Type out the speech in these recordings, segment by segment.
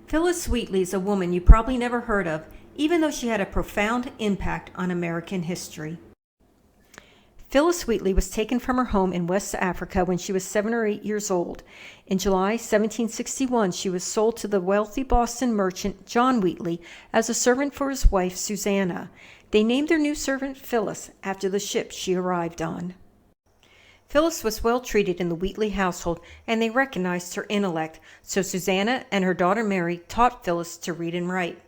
Phillis Wheatley is a woman you probably never heard of, even though she had a profound impact on American history. Phillis Wheatley was taken from her home in West Africa when she was 7 or 8 years old. In July 1761, she was sold to the wealthy Boston merchant John Wheatley as a servant for his wife Susanna. They named their new servant Phillis after the ship she arrived on. Phillis was well treated in the Wheatley household, and they recognized her intellect, so Susanna and her daughter Mary taught Phillis to read and write.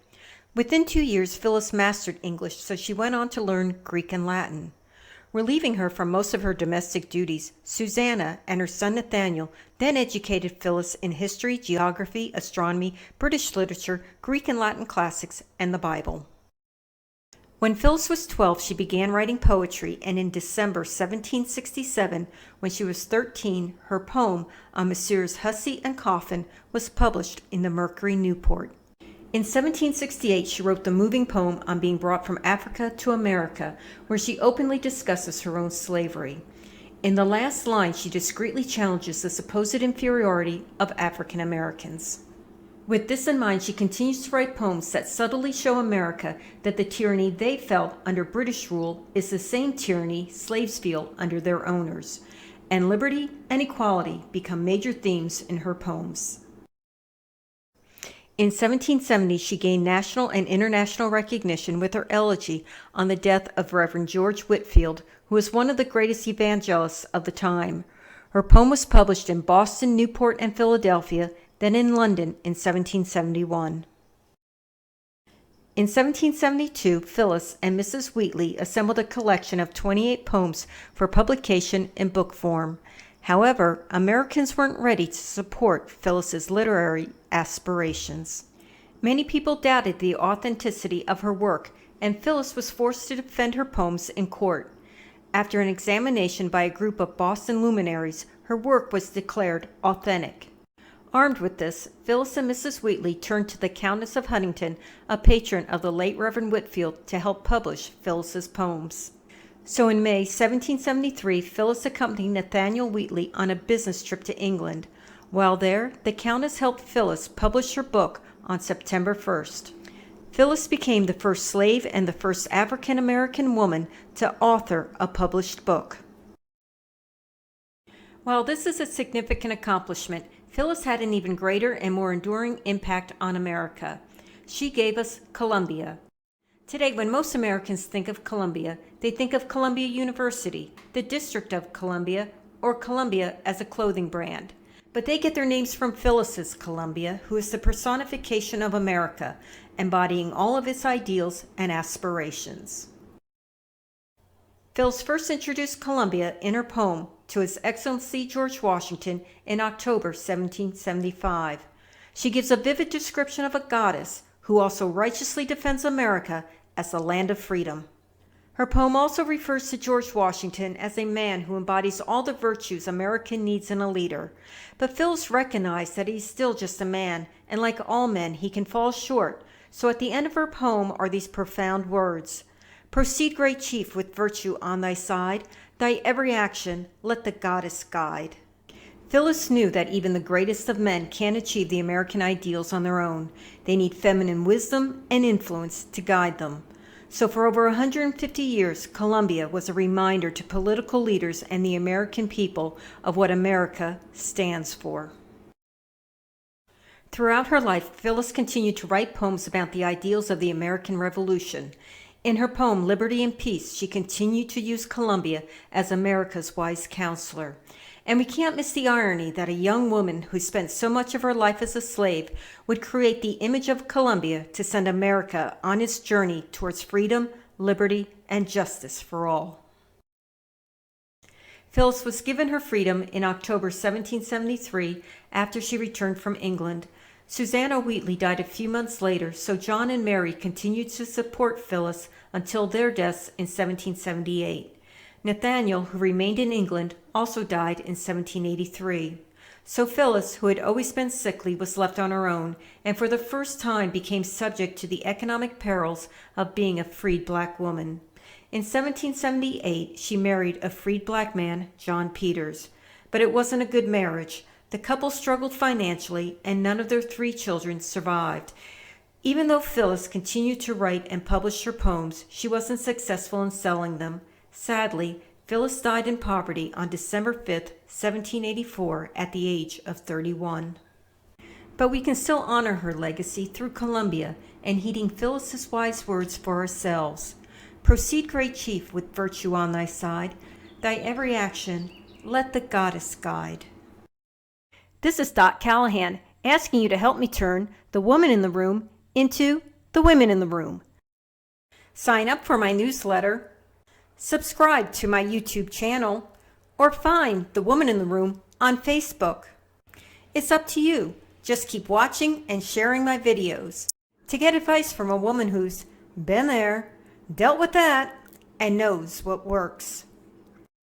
Within 2 years, Phillis mastered English, so she went on to learn Greek and Latin. Relieving her from most of her domestic duties, Susanna and her son Nathaniel then educated Phillis in history, geography, astronomy, British literature, Greek and Latin classics, and the Bible. When Phillis was 12, she began writing poetry, and in December 1767, when she was 13, her poem on Messrs. Hussey and Coffin was published in the Mercury Newport. In 1768, she wrote the moving poem on being brought from Africa to America, where she openly discusses her own slavery. In the last line, she discreetly challenges the supposed inferiority of African Americans. With this in mind, she continues to write poems that subtly show America that the tyranny they felt under British rule is the same tyranny slaves feel under their owners, and liberty and equality become major themes in her poems. In 1770, she gained national and international recognition with her elegy on the death of Reverend George Whitefield, who was one of the greatest evangelists of the time. Her poem was published in Boston, Newport, and Philadelphia, then in London in 1771. In 1772, Phillis and Mrs. Wheatley assembled a collection of 28 poems for publication in book form. However, Americans weren't ready to support Phillis's literary aspirations. Many people doubted the authenticity of her work, and Phillis was forced to defend her poems in court. After an examination by a group of Boston luminaries, her work was declared authentic. Armed with this, Phillis and Mrs. Wheatley turned to the Countess of Huntington, a patron of the late Reverend Whitefield, to help publish Phillis's poems. So in May 1773, Phillis accompanied Nathaniel Wheatley on a business trip to England. While there, the Countess helped Phillis publish her book on September 1st. Phillis became the first slave and the first African American woman to author a published book. While this is a significant accomplishment, Phillis had an even greater and more enduring impact on America. She gave us Columbia. Today, when most Americans think of Columbia, they think of Columbia University, the District of Columbia, or Columbia as a clothing brand. But they get their names from Phillis's Columbia, who is the personification of America, embodying all of its ideals and aspirations. Phillis first introduced Columbia in her poem to His Excellency George Washington in October 1775. She gives a vivid description of a goddess who also righteously defends America as the land of freedom. Her poem also refers to George Washington as a man who embodies all the virtues America needs in a leader. But Phillis recognized that he's still just a man, and like all men, he can fall short. So at the end of her poem are these profound words: "Proceed, great chief, with virtue on thy side. Thy every action let the goddess guide." Phillis knew that even the greatest of men can't achieve the American ideals on their own. They need feminine wisdom and influence to guide them. So for over 150 years, Columbia was a reminder to political leaders and the American people of what America stands for. Throughout her life, Phillis continued to write poems about the ideals of the American Revolution. In her poem, Liberty and Peace, she continued to use Columbia as America's wise counselor. And we can't miss the irony that a young woman who spent so much of her life as a slave would create the image of Columbia to send America on its journey towards freedom, liberty, and justice for all. Phillis was given her freedom in October 1773 after she returned from England. Susanna Wheatley died a few months later, so John and Mary continued to support Phillis until their deaths in 1778. Nathaniel, who remained in England, also died in 1783. So Phillis, who had always been sickly, was left on her own, and for the first time became subject to the economic perils of being a freed black woman. In 1778, she married a freed black man, John Peters. But it wasn't a good marriage. The couple struggled financially, and none of their 3 children survived. Even though Phillis continued to write and publish her poems, she wasn't successful in selling them. Sadly, Phillis died in poverty on December 5, 1784, at the age of 31. But we can still honor her legacy through Columbia and heeding Phillis's wise words for ourselves. Proceed, great chief, with virtue on thy side. Thy every action let the goddess guide. This is Dot Callahan asking you to help me turn the woman in the room into the women in the room. Sign up for my newsletter, subscribe to my YouTube channel, or find the Woman in the Room on Facebook. It's up to you. Just keep watching and sharing my videos to get advice from a woman who's been there, dealt with that, and knows what works.